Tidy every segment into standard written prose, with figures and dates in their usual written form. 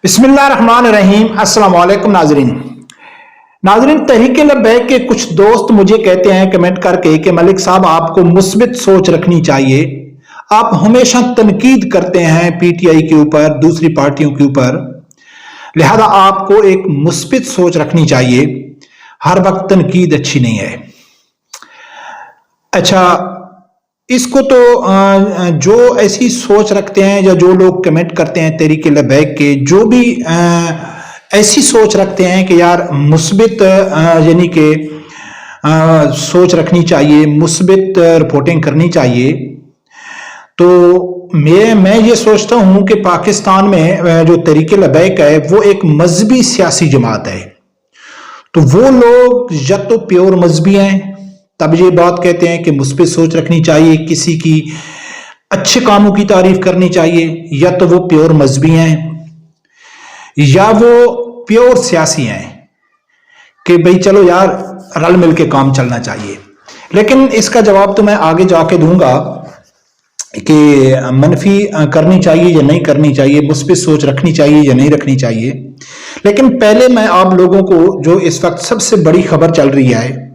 बिस्मिल्लाहिर्रहमानिर्रहीम। अस्सलाम वालेकुम नाजरीन, तहरीक लब्बैक के कुछ दोस्त मुझे कहते हैं कमेंट करके कि मलिक साहब आपको मुस्बित सोच रखनी चाहिए। आप हमेशा तनकीद करते हैं पीटीआई के ऊपर, दूसरी पार्टियों के ऊपर, लिहाजा आपको एक मुस्बित सोच रखनी चाहिए। हर वक्त तनकीद अच्छी नहीं है। अच्छा, इसको तो जो ऐसी सोच रखते हैं या जो लोग कमेंट करते हैं तहरीक लब्बैक के, जो भी ऐसी सोच रखते हैं कि यार मुस्बित यानी कि सोच रखनी चाहिए, मुस्बित रिपोर्टिंग करनी चाहिए, तो मैं ये सोचता हूं कि पाकिस्तान में जो तहरीक लब्बैक है वो एक मजहबी सियासी जमात है। तो वो लोग या तो प्योर मजहबी हैं, तब ये बात कहते हैं कि मुस्बित सोच रखनी चाहिए, किसी की अच्छे कामों की तारीफ करनी चाहिए, या तो वो प्योर मजहबी हैं या वो प्योर सियासी हैं कि भाई चलो यार रल मिल के काम चलना चाहिए। लेकिन इसका जवाब तो मैं आगे जाके दूंगा कि मनफी करनी चाहिए या नहीं करनी चाहिए, मुस्बित सोच रखनी चाहिए या नहीं रखनी चाहिए। लेकिन पहले मैं आप लोगों को जो इस वक्त सबसे बड़ी खबर चल रही है,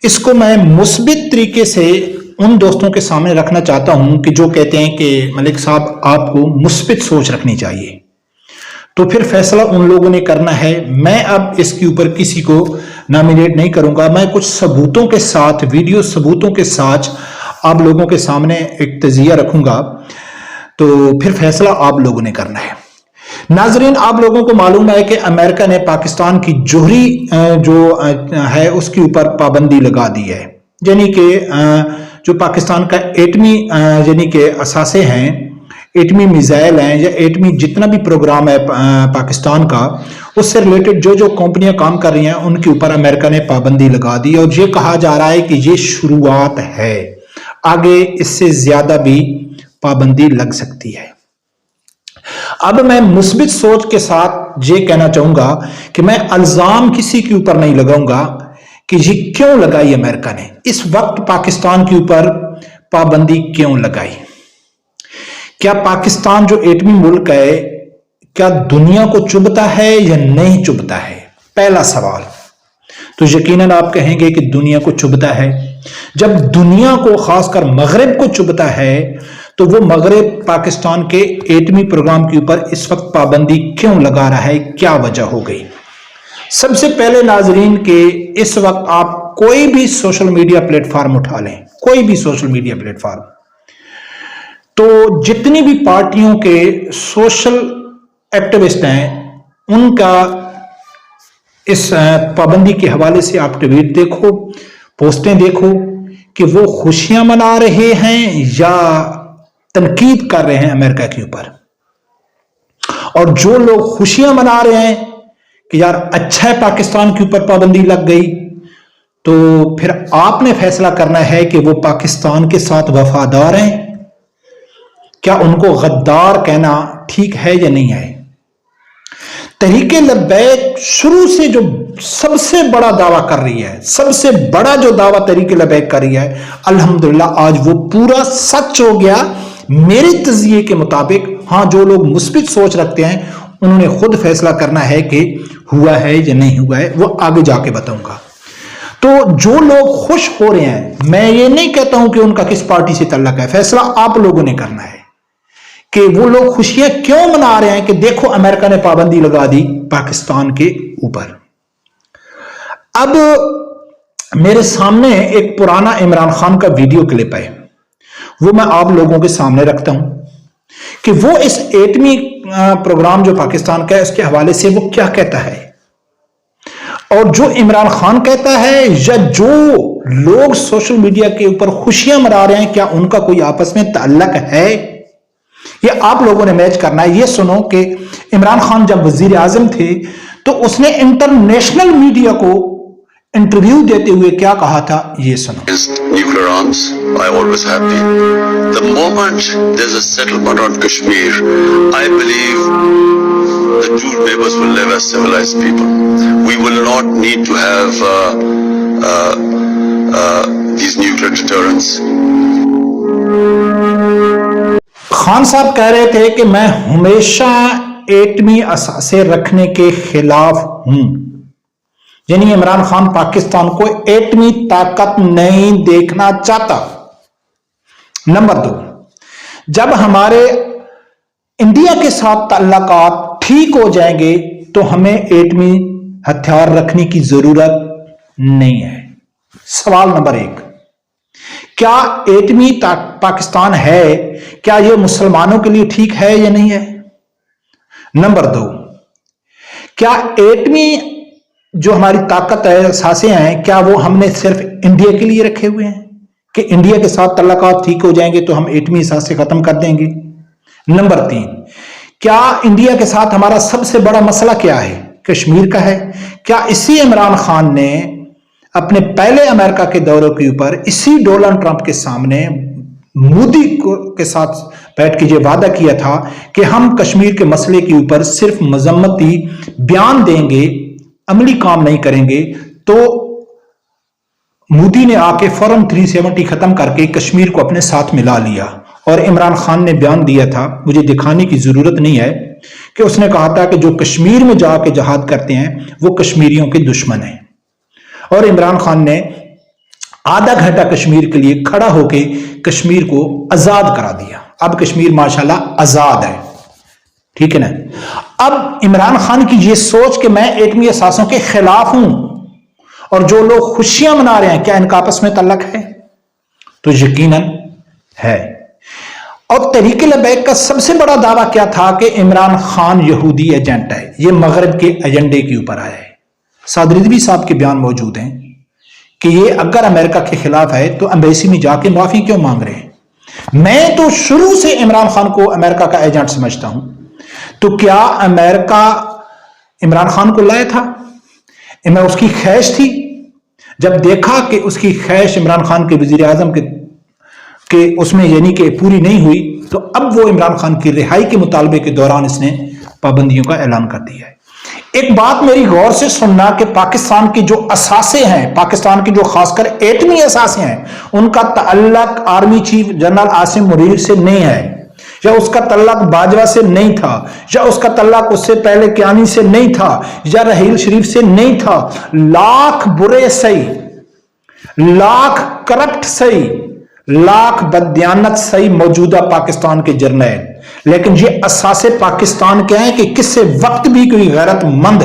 इसको मैं मुस्बित तरीके से उन दोस्तों के सामने रखना चाहता हूं कि जो कहते हैं कि मलिक साहब आपको मुस्बित सोच रखनी चाहिए। तो फिर फैसला उन लोगों ने करना है। मैं अब इसके ऊपर किसी को नॉमिनेट नहीं करूंगा। मैं कुछ सबूतों के साथ, वीडियो सबूतों के साथ आप लोगों के सामने एक तजिया रखूंगा, तो फिर फैसला आप लोगों ने करना है। नाजरीन, आप लोगों को मालूम है कि अमेरिका ने पाकिस्तान की जोहरी जो है उसके ऊपर पाबंदी लगा दी है। यानी कि जो पाकिस्तान का एटमी यानी कि असासे हैं, एटमी मिसाइल हैं या एटमी जितना भी प्रोग्राम है पाकिस्तान का, उससे रिलेटेड जो जो कंपनियां काम कर रही हैं उनके ऊपर अमेरिका ने पाबंदी लगा दी। और ये कहा जा रहा है कि ये शुरुआत है, आगे इससे ज्यादा भी पाबंदी लग सकती है। अब मैं मुस्बित सोच के साथ ये कहना चाहूंगा कि मैं इल्जाम किसी के ऊपर नहीं लगाऊंगा कि ये क्यों लगाई अमेरिका ने, इस वक्त पाकिस्तान के ऊपर पाबंदी क्यों लगाई। क्या पाकिस्तान जो एटमी मुल्क है, क्या दुनिया को चुभता है या नहीं चुभता है? पहला सवाल। तो यकीनन आप कहेंगे कि दुनिया को चुभता है। जब दुनिया को, खासकर मगरिब को चुभता है, तो वो मगरिब पाकिस्तान के एटमी प्रोग्राम के ऊपर इस वक्त पाबंदी क्यों लगा रहा है? क्या वजह हो गई? सबसे पहले नाजरीन के इस वक्त आप कोई भी सोशल मीडिया प्लेटफॉर्म उठा लें, कोई भी सोशल मीडिया प्लेटफॉर्म, तो जितनी भी पार्टियों के सोशल एक्टिविस्ट हैं उनका इस पाबंदी के हवाले से आप ट्वीट देखो, पोस्टें देखो कि वो खुशियां मना रहे हैं या तनकीद कर रहे हैं अमेरिका के ऊपर। और जो लोग खुशियां मना रहे हैं कि यार अच्छा है पाकिस्तान के ऊपर पाबंदी लग गई, तो फिर आपने फैसला करना है कि वो पाकिस्तान के साथ वफादार हैं। क्या उनको गद्दार कहना ठीक है या नहीं है? तहरीक लब्बैक शुरू से जो सबसे बड़ा दावा कर रही है, सबसे बड़ा जो दावा तहरीक लब्बैक कर रही है, अल्हम्दुलिल्लाह आज वो पूरा सच हो गया मेरे तजिए के मुताबिक। हाँ, जो लोग मुस्बित सोच रखते हैं उन्होंने खुद फैसला करना है कि हुआ है या नहीं हुआ है, वो आगे जाके बताऊंगा। तो जो लोग खुश हो रहे हैं, मैं ये नहीं कहता हूं कि उनका किस पार्टी से तल्लक है, फैसला आप लोगों ने करना है कि वो लोग खुशियां क्यों मना रहे हैं कि देखो अमेरिका ने पाबंदी लगा दी पाकिस्तान के ऊपर। अब मेरे सामने एक पुराना इमरान खान का वीडियो क्लिप है, वो मैं आप लोगों के सामने रखता हूं कि वो इस एटमी प्रोग्राम जो पाकिस्तान का है उसके हवाले से वो क्या कहता है, और जो इमरान खान कहता है या जो लोग सोशल मीडिया के ऊपर खुशियां मना रहे हैं, क्या उनका कोई आपस में ताल्लुक है? ये आप लोगों ने मैच करना है। ये सुनो कि इमरान खान जब वजीर आजम थे तो उसने इंटरनेशनल मीडिया को इंटरव्यू देते हुए क्या कहा था, ये सुनो। Nuclear arms, I always have been. The moment there's a settlement on Kashmir, I believe the two neighbors will live as civilized people. We will not need to have these nuclear deterrents. Khan साहब कह रहे थे कि मैं हमेशा एटमी असासे रखने के खिलाफ हूं। यानी इमरान खान पाकिस्तान को एटमी ताकत नहीं देखना चाहता। नंबर 2, जब हमारे इंडिया के साथ ताल्लुकात ठीक हो जाएंगे तो हमें एटमी हथियार रखने की जरूरत नहीं है। सवाल नंबर 1, क्या एटमी पाकिस्तान है, क्या यह मुसलमानों के लिए ठीक है या नहीं है? नंबर 2, क्या एटमी जो हमारी ताकत है, सासें हैं, क्या वो हमने सिर्फ इंडिया के लिए रखे हुए हैं कि इंडिया के साथ ताल्लुकात ठीक हो जाएंगे तो हम एटमी सासें खत्म कर देंगे? नंबर 3, क्या इंडिया के साथ हमारा सबसे बड़ा मसला क्या है? कश्मीर का है। क्या इसी इमरान खान ने अपने पहले अमेरिका के दौरे के ऊपर इसी डोनाल्ड ट्रंप के सामने मोदी के साथ बैठ के ये वादा किया था कि हम कश्मीर के मसले के ऊपर सिर्फ मजम्मती बयान देंगे, अमली काम नहीं करेंगे? तो मोदी ने आके फौरन 370 खत्म करके कश्मीर को अपने साथ मिला लिया। और इमरान खान ने बयान दिया था, मुझे दिखाने की जरूरत नहीं है, कि उसने कहा था कि जो कश्मीर में जाके जहाद करते हैं वो कश्मीरियों के दुश्मन हैं। और इमरान खान ने आधा घंटा कश्मीर के लिए खड़ा होके कश्मीर को आजाद करा दिया। अब कश्मीर माशाल्लाह आजाद है, ठीक है ना। अब इमरान खान की ये सोच कि मैं एटमी असासों के खिलाफ हूं और जो लोग खुशियां मना रहे हैं, क्या इनका आपस में तल्लक है? तो यकीनन है। और तहरीक लबैक का सबसे बड़ा दावा क्या था कि इमरान खान यहूदी एजेंट है, ये मगरब के एजेंडे के ऊपर आया है। साद रिजवी साहब के बयान मौजूद हैं कि ये अगर अमेरिका के खिलाफ है तो एम्बेसी में जाके माफी क्यों मांग रहे हैं? मैं तो शुरू से इमरान खान को अमेरिका का एजेंट समझता हूं। तो क्या अमेरिका इमरान खान को लाया था? मैं उसकी ख्वाहिश थी। जब देखा कि उसकी ख्वाहिश इमरान खान के वजीर आजम के उसमें यानी कि पूरी नहीं हुई, तो अब वो इमरान खान की रिहाई के मुतालबे के दौरान इसने पाबंदियों का ऐलान कर दिया है। एक बात मेरी गौर से सुनना कि पाकिस्तान की जो असासे हैं, पाकिस्तान की जो खासकर एटमी असासे हैं, उनका तअल्लुक army chief general Asim Munir से नहीं है, या उसका तल्लक बाजवा से नहीं था, या उसका तल्लक उससे पहले कियानी से नहीं था, या रहील शरीफ से नहीं था। लाख बुरे सही, लाख करप्ट सही, लाख बददियानत सही मौजूदा पाकिस्तान के जर्नैल, लेकिन ये असासे पाकिस्तान के हैं कि किसी वक्त भी कोई गैरतमंद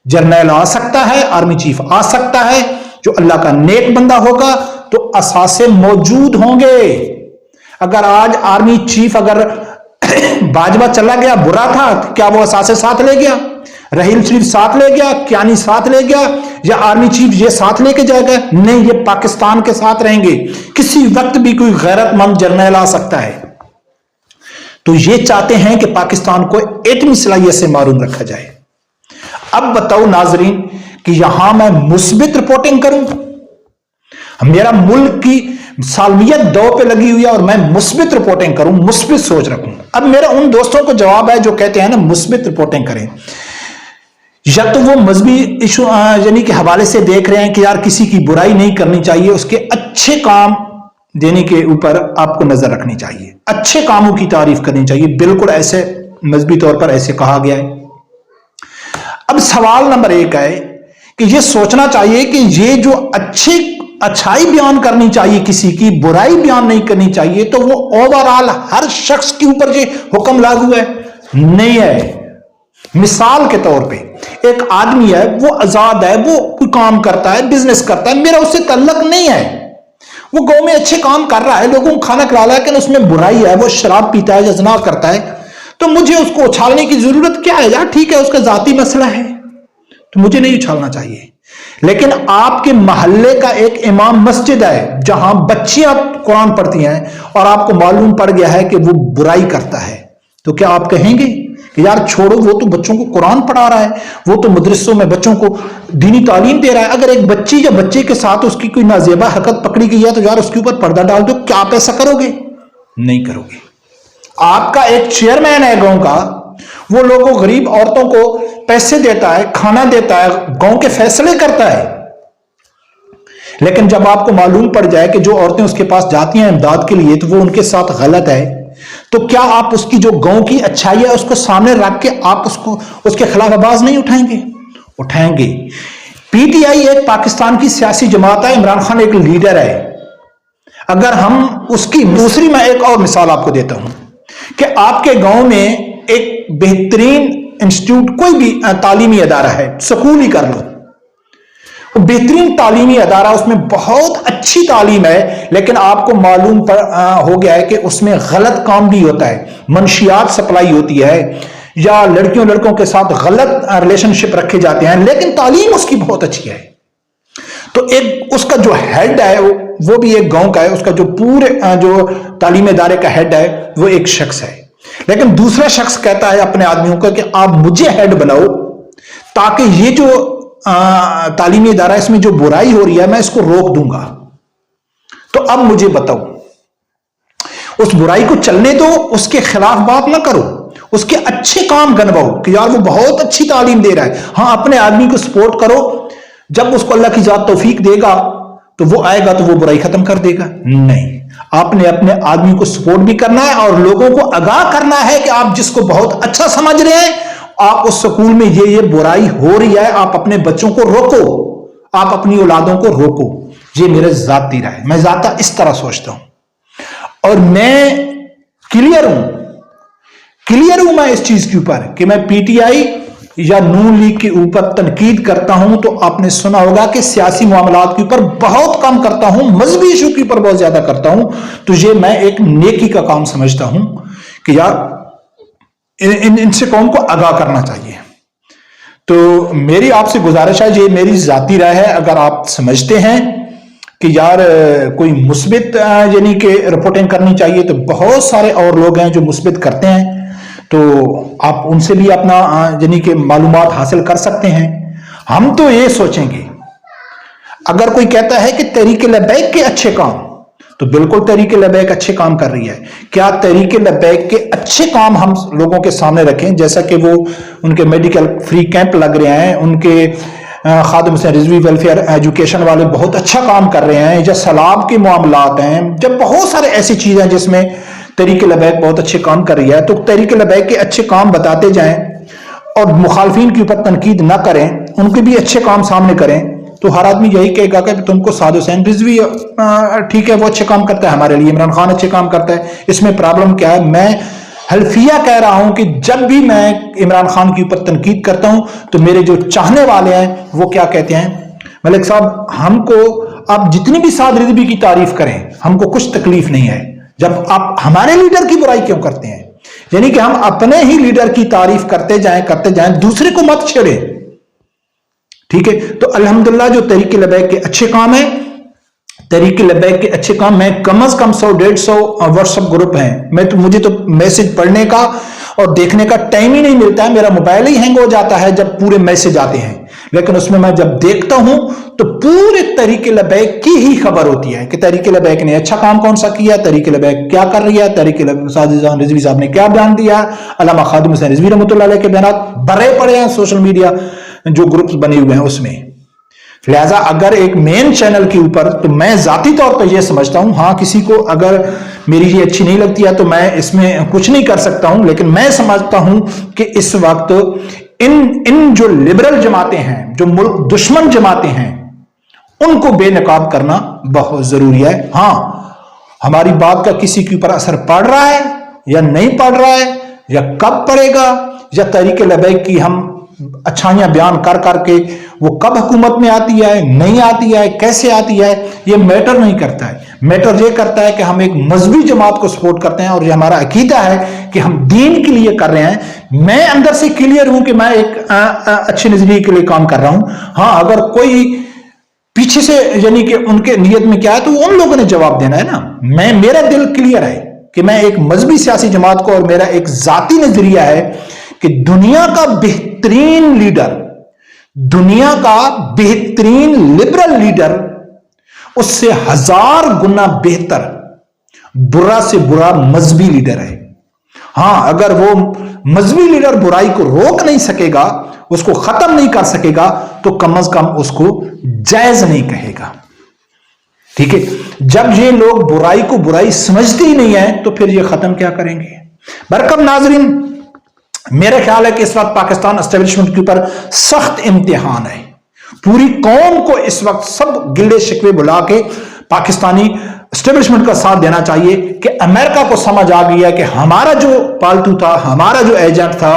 जर्नैल आ सकता है, आर्मी चीफ आ सकता है, जो अल्लाह का नेक बंदा होगा तो असासे मौजूद होंगे। अगर आज आर्मी चीफ अगर बाजवा चला गया, बुरा था, क्या वो असासे साथ ले गया? रहील शरीफ साथ ले गया, कियानी साथ ले गया, या आर्मी चीफ ये साथ लेके जाएगा? नहीं, ये पाकिस्तान के साथ रहेंगे। किसी वक्त भी कोई गैरतमंद जर्नैल आ सकता है। तो ये चाहते हैं कि पाकिस्तान को एटमी सलाहियत से मारूम रखा जाए। अब बताओ नाजरीन कि यहां मैं मुस्बित रिपोर्टिंग करूं, मेरा मुल्क की सालमियत दो पे लगी हुई है और मैं मुस्बित रिपोर्टिंग करूं, मुस्बित सोच रखूं। अब मेरा उन दोस्तों को जवाब है जो कहते हैं ना मुस्बित रिपोर्टिंग करें, या तो वो मजहबी इशू यानी कि हवाले से देख रहे हैं कि यार किसी की बुराई नहीं करनी चाहिए, उसके अच्छे काम देने के ऊपर आपको नजर रखनी चाहिए, अच्छे कामों की तारीफ करनी चाहिए। बिल्कुल ऐसे मजहबी तौर पर ऐसे कहा गया है। अब सवाल नंबर 1 है कि ये सोचना चाहिए कि ये जो अच्छाई बयान करनी चाहिए, किसी की बुराई बयान नहीं करनी चाहिए, तो वो ओवरऑल हर शख्स के ऊपर ये हुक्म लागू है? नहीं है। मिसाल के तौर पे एक आदमी है, वो आजाद है, वो कोई काम करता है, बिजनेस करता है, मेरा उससे तल्लक नहीं है। वो गांव में अच्छे काम कर रहा है, लोगों को खाना खिला रहा है, लेकिन उसमें बुराई है, वो शराब पीता है या ज़िना करता है, तो मुझे उसको उछालने की जरूरत क्या है? यार ठीक है, उसका जाती मसला है, तो मुझे नहीं उछालना चाहिए। लेकिन आपके मोहल्ले का एक इमाम मस्जिद है जहां बच्चियां कुरान पढ़ती हैं और आपको मालूम पड़ गया है कि वो बुराई करता है, तो क्या आप कहेंगे कि यार छोड़ो, वो तो बच्चों को कुरान पढ़ा रहा है, वो तो मदरसों में बच्चों को दीनी तालीम दे रहा है। अगर एक बच्ची या बच्चे के साथ उसकी कोई नाजेबा हरकत पकड़ी गई है तो यार उसके ऊपर पर्दा डाल दो, क्या आप ऐसा करोगे? नहीं करोगे। आपका एक चेयरमैन है गांव का, वो लोगों गरीब औरतों को पैसे देता है, खाना देता है, गांव के फैसले करता है, लेकिन जब आपको मालूम पड़ जाए कि जो औरतें उसके पास जाती हैं इमदाद के लिए तो वो उनके साथ गलत है, تو کیا آپ اس کی جو گاؤں کی اچھائی ہے اس کو سامنے رکھ کے آپ اس کے خلاف آواز نہیں اٹھائیں گے؟ اٹھائیں گے. پی ٹی آئی ایک پاکستان کی سیاسی جماعت ہے، عمران خان ایک لیڈر ہے. اگر ہم اس کی دوسری میں ایک اور مثال آپ کو دیتا ہوں کہ آپ کے گاؤں میں ایک بہترین انسٹیٹیوٹ کوئی بھی تعلیمی ادارہ ہے، سکول ہی کر لو، بہترین تعلیمی ادارہ، اس میں بہت اچھی تعلیم ہے، لیکن آپ کو معلوم ہو گیا ہے کہ اس میں غلط کام بھی ہوتا ہے، منشیات سپلائی ہوتی ہے یا لڑکیوں کے ساتھ غلط ریلیشن شپ رکھے جاتے ہیں، لیکن تعلیم اس کی بہت اچھی ہے. تو ایک اس کا جو ہیڈ ہے وہ بھی ایک گاؤں کا ہے، اس کا جو پورے جو تعلیمی ادارے کا ہیڈ ہے وہ ایک شخص ہے. لیکن دوسرا شخص کہتا ہے اپنے آدمیوں کو کہ آپ مجھے ہیڈ بناؤ تاکہ یہ جو تعلیمی ادارہ اس میں جو برائی ہو رہی ہے میں اس کو روک دوں گا. تو اب مجھے بتاؤ، اس برائی کو چلنے دو، اس کے خلاف بات نہ کرو، اس کے اچھے کام گنواؤ کہ یار وہ بہت اچھی تعلیم دے رہا ہے. ہاں اپنے آدمی کو سپورٹ کرو، جب اس کو اللہ کی ذات توفیق دے گا تو وہ آئے گا تو وہ برائی ختم کر دے گا. نہیں، آپ نے اپنے آدمی کو سپورٹ بھی کرنا ہے اور لوگوں کو آگاہ کرنا ہے کہ آپ جس کو بہت اچھا سمجھ رہے ہیں، آپ اس سکول میں یہ برائی ہو رہی ہے، آپ اپنے بچوں کو روکو، آپ اپنی اولادوں کو روکو. یہ میرے ذاتی رائے، میں ذاتہ اس طرح سوچتا ہوں اور میں کلیئر ہوں میں اس چیز کے اوپر کہ میں پی ٹی آئی یا نون لیگ کے اوپر تنقید کرتا ہوں تو آپ نے سنا ہوگا کہ سیاسی معاملات کے اوپر بہت کم کرتا ہوں، مذہبی ایشو کے اوپر بہت زیادہ کرتا ہوں. تو یہ میں ایک نیکی کا کام سمجھتا ہوں کہ یار ان سے قوم کو آگاہ کرنا چاہیے. تو میری آپ سے گزارش ہے، یہ میری ذاتی رائے ہے، اگر آپ سمجھتے ہیں کہ یار کوئی مثبت یعنی کہ رپورٹنگ کرنی چاہیے تو بہت سارے اور لوگ ہیں جو مثبت کرتے ہیں، تو آپ ان سے بھی اپنا یعنی کہ معلومات حاصل کر سکتے ہیں. ہم تو یہ سوچیں گے، اگر کوئی کہتا ہے کہ تحریک لبیک کے اچھے کام، تو بالکل تحریک لبیک اچھے کام کر رہی ہے. کیا تحریک لبیک کے اچھے کام ہم لوگوں کے سامنے رکھیں، جیسا کہ وہ ان کے میڈیکل فری کیمپ لگ رہے ہیں، ان کے خادم حسین رضوی ویلفیئر ایجوکیشن والے بہت اچھا کام کر رہے ہیں، یا سیلاب کے معاملات ہیں، جب بہت سارے ایسی چیزیں ہیں جس میں تحریک لبیک بہت اچھے کام کر رہی ہے، تو تحریک لبیک کے اچھے کام بتاتے جائیں اور مخالفین کے اوپر تنقید نہ کریں، ان کے بھی اچھے کام سامنے کریں. تو ہر آدمی یہی کہے گا کہ تم کو سعد حسین رضوی ٹھیک ہے وہ اچھے کام کرتا ہے، ہمارے لیے عمران خان اچھے کام کرتا ہے، اس میں پرابلم کیا ہے؟ میں حلفیہ کہہ رہا ہوں کہ جب بھی میں عمران خان کے اوپر تنقید کرتا ہوں تو میرے جو چاہنے والے ہیں وہ کیا کہتے ہیں، ملک صاحب ہم کو آپ جتنی بھی سعد رضوی کی تعریف کریں ہم کو کچھ تکلیف نہیں ہے، جب آپ ہمارے لیڈر کی برائی کیوں کرتے ہیں؟ یعنی کہ ہم اپنے ہی لیڈر کی تعریف کرتے جائیں دوسرے کو مت چھیڑے. ٹھیک ہے، تو الحمدللہ جو تحریک لبیک کے اچھے کام ہیں، تحریک لبیک کے اچھے کام میں کم از کم 100-150 واٹس ایپ گروپ ہیں. مجھے تو میسج پڑھنے کا اور دیکھنے کا ٹائم ہی نہیں ملتا ہے، میرا موبائل ہی ہینگ ہو جاتا ہے جب پورے میسج آتے ہیں، لیکن اس میں جب دیکھتا ہوں تو پورے تحریک لبیک کی ہی خبر ہوتی ہے کہ تحریک لبیک نے اچھا کام کون سا کیا، تحریک لبیک کیا کر رہی ہے، تحریک لبیک سعد حسین رضوی صاحب نے کیا بیان دیا، علامہ خادم حسین رضوی رحمۃ اللہ علیہ کے بیانات بھرے پڑے ہیں سوشل میڈیا جو گروپس بنے ہوئے ہیں اس میں. لہذا اگر ایک مین چینل کے اوپر، تو میں ذاتی طور پر یہ سمجھتا ہوں، ہاں کسی کو اگر میری یہ اچھی نہیں لگتی ہے تو میں اس میں کچھ نہیں کر سکتا ہوں، لیکن میں سمجھتا ہوں کہ اس وقت ان جو لبرل جماعتیں ہیں، جو ملک دشمن جماعتیں ہیں، ان کو بے نقاب کرنا بہت ضروری ہے. ہاں ہماری بات کا کسی کے اوپر اثر پڑ رہا ہے یا نہیں پڑ رہا ہے، یا کب پڑے گا، یا تحریک لبیک کی ہم اچھائیاں بیان کر کے وہ کب حکومت میں آتی ہے، نہیں آتی ہے، کیسے آتی ہے، یہ میٹر نہیں کرتا ہے. میٹر یہ کرتا ہے کہ ہم ایک مذہبی جماعت کو سپورٹ کرتے ہیں اور یہ ہمارا عقیدہ ہے کہ ہم دین کے لیے کر رہے ہیں. میں اندر سے کلیئر ہوں کہ میں ایک اچھے نظریے کے لیے کام کر رہا ہوں. ہاں اگر کوئی پیچھے سے یعنی کہ ان کے نیت میں کیا ہے تو ان لوگوں نے جواب دینا ہے نا. میرا دل کلیئر ہے کہ میں ایک مذہبی سیاسی جماعت کو، اور میرا ایک ذاتی نظریہ ہے کہ دنیا کا بہترین لیڈر، دنیا کا بہترین لبرل لیڈر اس سے 1000 گنا بہتر برا سے برا مذہبی لیڈر ہے. ہاں اگر وہ مذہبی لیڈر برائی کو روک نہیں سکے گا، اس کو ختم نہیں کر سکے گا، تو کم از کم اس کو جائز نہیں کہے گا. ٹھیک ہے، جب یہ لوگ برائی کو برائی سمجھتے ہی نہیں ہیں تو پھر یہ ختم کیا کریں گے؟ برکم ناظرین، میرا خیال ہے کہ اس وقت پاکستان اسٹیبلشمنٹ کے اوپر سخت امتحان ہے. پوری قوم کو اس وقت سب گلے شکوے بلا کے پاکستانی اسٹیبلشمنٹ کا ساتھ دینا چاہیے کہ امریکہ کو سمجھ آ گئی ہے کہ ہمارا جو پالتو تھا، ہمارا جو ایجنٹ تھا،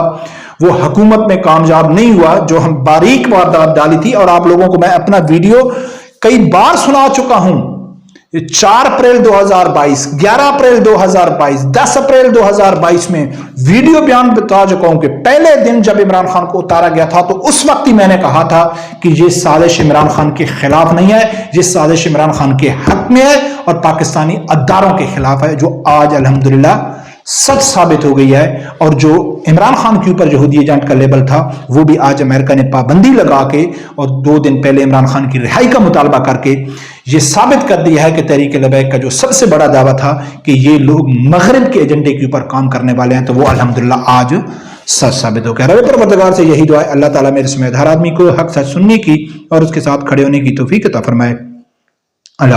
وہ حکومت میں کامیاب نہیں ہوا. جو ہم باریک واردات ڈالی تھی، اور آپ لوگوں کو میں اپنا ویڈیو کئی بار سنا چکا ہوں، 4 اپریل 2022، 11 اپریل 2022، 10 اپریل 2022 میں ویڈیو بیان بتا چکا ہوں کہ پہلے دن جب عمران خان کو اتارا گیا تھا تو اس وقت ہی میں نے کہا تھا کہ یہ سازش عمران خان کے خلاف نہیں ہے، یہ سازش عمران خان کے حق میں ہے اور پاکستانی اداروں کے خلاف ہے، جو آج الحمدللہ سچ ثابت ہو گئی ہے. اور جو عمران خان کے اوپر یہودی ایجنٹ کا لیبل تھا، وہ بھی آج امریکہ نے پابندی لگا کے اور 2 دن پہلے عمران خان کی رہائی کا مطالبہ کر کے یہ ثابت کر دیا ہے کہ تحریک لبیک کا جو سب سے بڑا دعویٰ تھا کہ یہ لوگ مغرب کے ایجنڈے کے اوپر کام کرنے والے ہیں، تو وہ الحمدللہ آج سچ ثابت ہو گیا. رب پروردگار سے یہی دعا ہے، اللہ تعالیٰ میرے سمیت ہر آدمی کو حق سچ سننے کی اور اس کے ساتھ کھڑے ہونے کی توفیق عطا فرمائے. اللہ